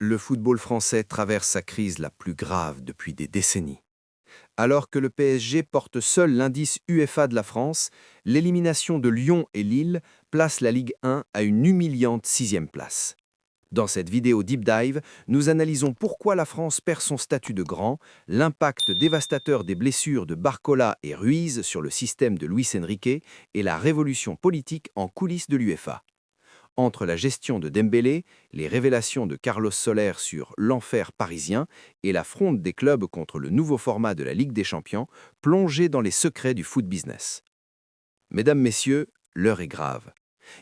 Le football français traverse sa crise la plus grave depuis des décennies. Alors que le PSG porte seul l'indice UEFA de la France, l'élimination de Lyon et Lille place la Ligue 1 à une humiliante sixième place. Dans cette vidéo Deep Dive, nous analysons pourquoi la France perd son statut de grand, l'impact dévastateur des blessures de Barcola et Ruiz sur le système de Luis Enrique et la révolution politique en coulisses de l'UEFA. Entre la gestion de Dembélé, les révélations de Carlos Soler sur l'enfer parisien et la fronde des clubs contre le nouveau format de la Ligue des Champions, plongez dans les secrets du foot business. Mesdames, Messieurs, l'heure est grave.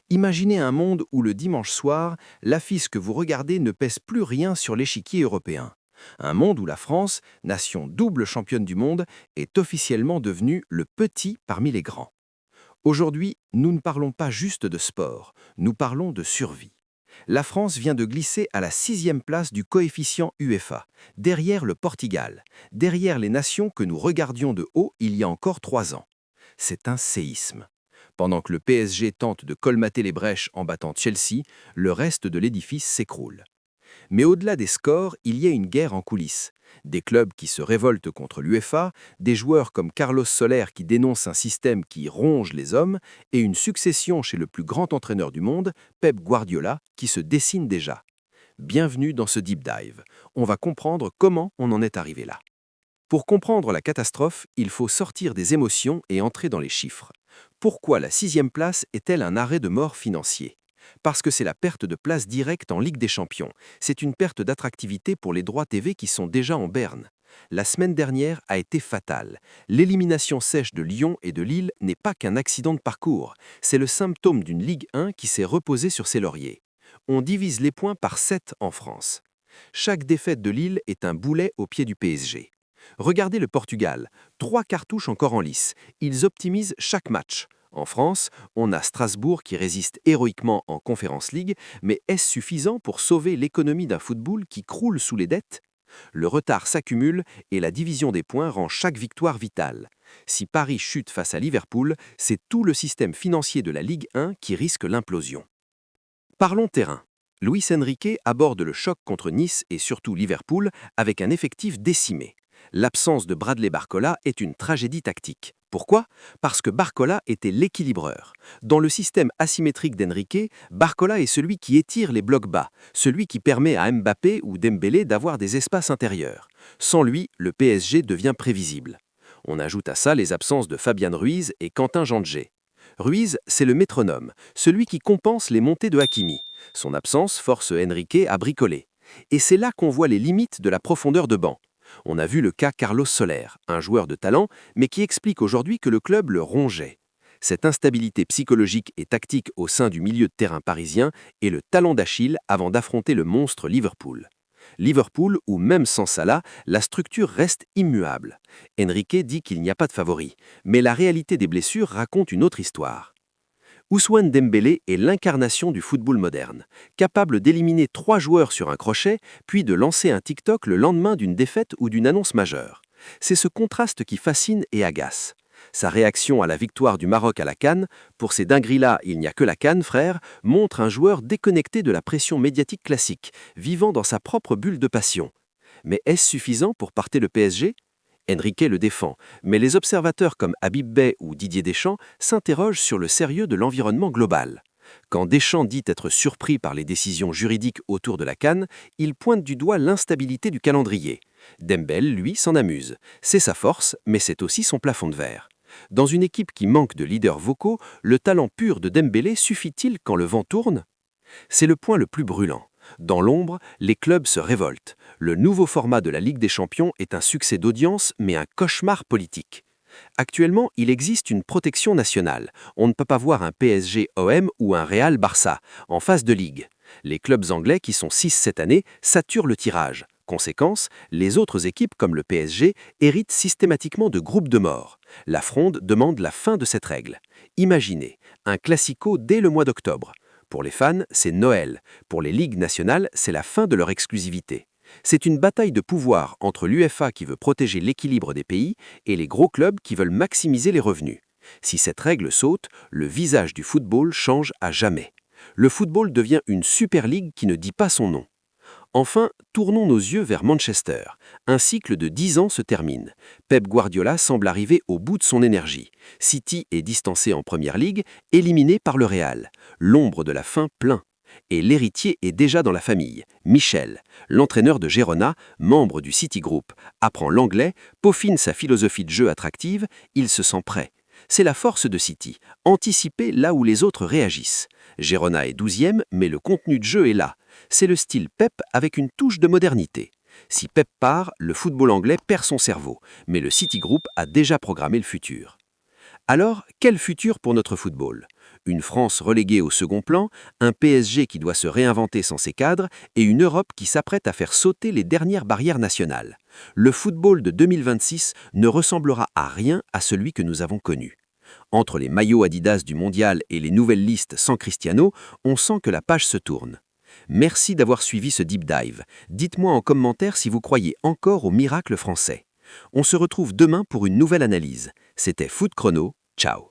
Imaginez un monde où le dimanche soir, l'affiche que vous regardez ne pèse plus rien sur l'échiquier européen. Un monde où la France, nation double championne du monde, est officiellement devenue le petit parmi les grands. Aujourd'hui, nous ne parlons pas juste de sport, nous parlons de survie. La France vient de glisser à la sixième place du coefficient UEFA, derrière le Portugal, derrière les nations que nous regardions de haut il y a encore 3 ans. C'est un séisme. Pendant que le PSG tente de colmater les brèches en battant Chelsea, le reste de l'édifice s'écroule. Mais au-delà des scores, il y a une guerre en coulisses. Des clubs qui se révoltent contre l'UEFA, des joueurs comme Carlos Soler qui dénoncent un système qui ronge les hommes, et une succession chez le plus grand entraîneur du monde, Pep Guardiola, qui se dessine déjà. Bienvenue dans ce Deep Dive. On va comprendre comment on en est arrivé là. Pour comprendre la catastrophe, il faut sortir des émotions et entrer dans les chiffres. Pourquoi la sixième place est-elle un arrêt de mort financier ? Parce que c'est la perte de place directe en Ligue des Champions. C'est une perte d'attractivité pour les droits TV qui sont déjà en berne. La semaine dernière a été fatale. L'élimination sèche de Lyon et de Lille n'est pas qu'un accident de parcours. C'est le symptôme d'une Ligue 1 qui s'est reposée sur ses lauriers. On divise les points par 7 en France. Chaque défaite de Lille est un boulet au pied du PSG. Regardez le Portugal, 3 cartouches encore en lice. Ils optimisent chaque match. En France, on a Strasbourg qui résiste héroïquement en Conference League, mais est-ce suffisant pour sauver l'économie d'un football qui croule sous les dettes ? Le retard s'accumule et la division des points rend chaque victoire vitale. Si Paris chute face à Liverpool, c'est tout le système financier de la Ligue 1 qui risque l'implosion. Parlons terrain. Luis Enrique aborde le choc contre Nice et surtout Liverpool avec un effectif décimé. L'absence de Bradley Barcola est une tragédie tactique. Pourquoi ? Parce que Barcola était l'équilibreur. Dans le système asymétrique d'Enrique, Barcola est celui qui étire les blocs bas, celui qui permet à Mbappé ou Dembélé d'avoir des espaces intérieurs. Sans lui, le PSG devient prévisible. On ajoute à ça les absences de Fabian Ruiz et Quentin Gendjé. Ruiz, c'est le métronome, celui qui compense les montées de Hakimi. Son absence force Enrique à bricoler. Et c'est là qu'on voit les limites de la profondeur de banc. On a vu le cas Carlos Soler, un joueur de talent, mais qui explique aujourd'hui que le club le rongeait. Cette instabilité psychologique et tactique au sein du milieu de terrain parisien est le talon d'Achille avant d'affronter le monstre Liverpool. Liverpool, où même sans Salah, la structure reste immuable. Enrique dit qu'il n'y a pas de favori, mais la réalité des blessures raconte une autre histoire. Ousmane Dembélé est l'incarnation du football moderne, capable d'éliminer 3 joueurs sur un crochet, puis de lancer un TikTok le lendemain d'une défaite ou d'une annonce majeure. C'est ce contraste qui fascine et agace. Sa réaction à la victoire du Maroc à la CAN, pour ces dingueries-là, il n'y a que la CAN, frère, montre un joueur déconnecté de la pression médiatique classique, vivant dans sa propre bulle de passion. Mais est-ce suffisant pour porter le PSG ? Enrique le défend, mais les observateurs comme Habib Bey ou Didier Deschamps s'interrogent sur le sérieux de l'environnement global. Quand Deschamps dit être surpris par les décisions juridiques autour de la CAN, il pointe du doigt l'instabilité du calendrier. Dembélé, lui, s'en amuse. C'est sa force, mais c'est aussi son plafond de verre. Dans une équipe qui manque de leaders vocaux, le talent pur de Dembélé suffit-il quand le vent tourne ? C'est le point le plus brûlant. Dans l'ombre, les clubs se révoltent. Le nouveau format de la Ligue des Champions est un succès d'audience, mais un cauchemar politique. Actuellement, il existe une protection nationale. On ne peut pas voir un PSG-OM ou un Real-Barça en phase de ligue. Les clubs anglais, qui sont 6 cette année, saturent le tirage. Conséquence, les autres équipes comme le PSG héritent systématiquement de groupes de morts. La Fronde demande la fin de cette règle. Imaginez, un classico dès le mois d'octobre. Pour les fans, c'est Noël. Pour les ligues nationales, c'est la fin de leur exclusivité. C'est une bataille de pouvoir entre l'UEFA qui veut protéger l'équilibre des pays et les gros clubs qui veulent maximiser les revenus. Si cette règle saute, le visage du football change à jamais. Le football devient une Super Ligue qui ne dit pas son nom. Enfin, tournons nos yeux vers Manchester. Un cycle de 10 ans se termine. Pep Guardiola semble arriver au bout de son énergie. City est distancé en Première Ligue, éliminé par le Real. L'ombre de la fin plein. Et l'héritier est déjà dans la famille. Michel, l'entraîneur de Girona, membre du City Group, apprend l'anglais, peaufine sa philosophie de jeu attractive, il se sent prêt. C'est la force de City, anticiper là où les autres réagissent. Girona est 12e, mais le contenu de jeu est là. C'est le style Pep avec une touche de modernité. Si Pep part, le football anglais perd son cerveau, mais le City Group a déjà programmé le futur. Alors, quel futur pour notre football? Une France reléguée au second plan, un PSG qui doit se réinventer sans ses cadres et une Europe qui s'apprête à faire sauter les dernières barrières nationales. Le football de 2026 ne ressemblera à rien à celui que nous avons connu. Entre les maillots Adidas du mondial et les nouvelles listes sans Cristiano, on sent que la page se tourne. Merci d'avoir suivi ce deep dive. Dites-moi en commentaire si vous croyez encore au miracle français. On se retrouve demain pour une nouvelle analyse. C'était Foot Chrono. Ciao.